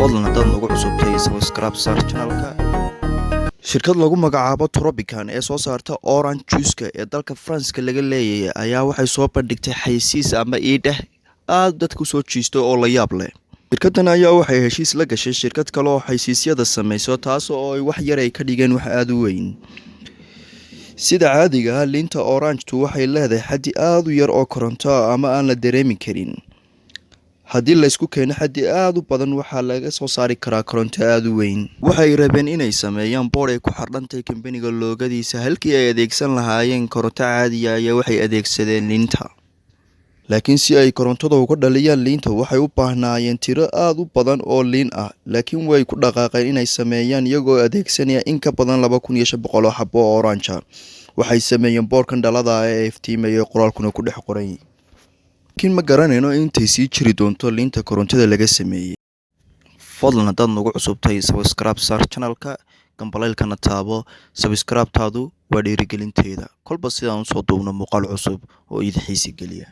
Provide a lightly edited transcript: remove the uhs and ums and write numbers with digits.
fadlan haddaad nagu cusubtay subscribe saar channelka. Shirkad lagu magacaabo Tropican ee soo saarta orange juice ee dalka France laga leeyahay ayaa waxay soo bandhigtay xayeysiis ama iideh aad dadku soo jiisto oo la yaab leh. Shirkadan ayaa waxay heshiis la gashay shirkad kale oo xayeysiisyada samayso taas oo ay wax yar ay ka dhigeen wax aad u weyn. Sida caadiga ah liinta orange-tu waxay leedahay xaddi aad u yar oo koronto ama aan la dareemi karin. haddii la isku keeno xaddi aad u badan waxaa laga soo saari karaa koronto aad u weyn. Waxay rabeen inay sameeyaan board ay ku xardhantay kambaniga loogadiisa halkii ay adeegsan lahaayeen koronto caadiya ayaa waxay adeegsadeen liinta. Laakiin si ay korontada uga dhaliyaan liinta waxay u baahnaayeen tiro aad u badan oo liin ah, laakiin way ku dhaqaaqeen inay sameeyaan iyagoo adeegsanaya in ka badan 2500 xabo oo orange ah. Waxay sameeyeen boardkan dhalada ah ee iftiimaya qoraalkuna ku dhex qoran. laakiin ma garanayno intay sii jiri doonto liinta korontada laga sameeyay. Fadlan haddaad nagu cusubtay subscribe saar channelka, gambaleelkana taabo. Subscribe-taadu waa dhiirigelinteeda kolba sidaan u soo duubno muuqaal cusub oo idin xiisi geliya.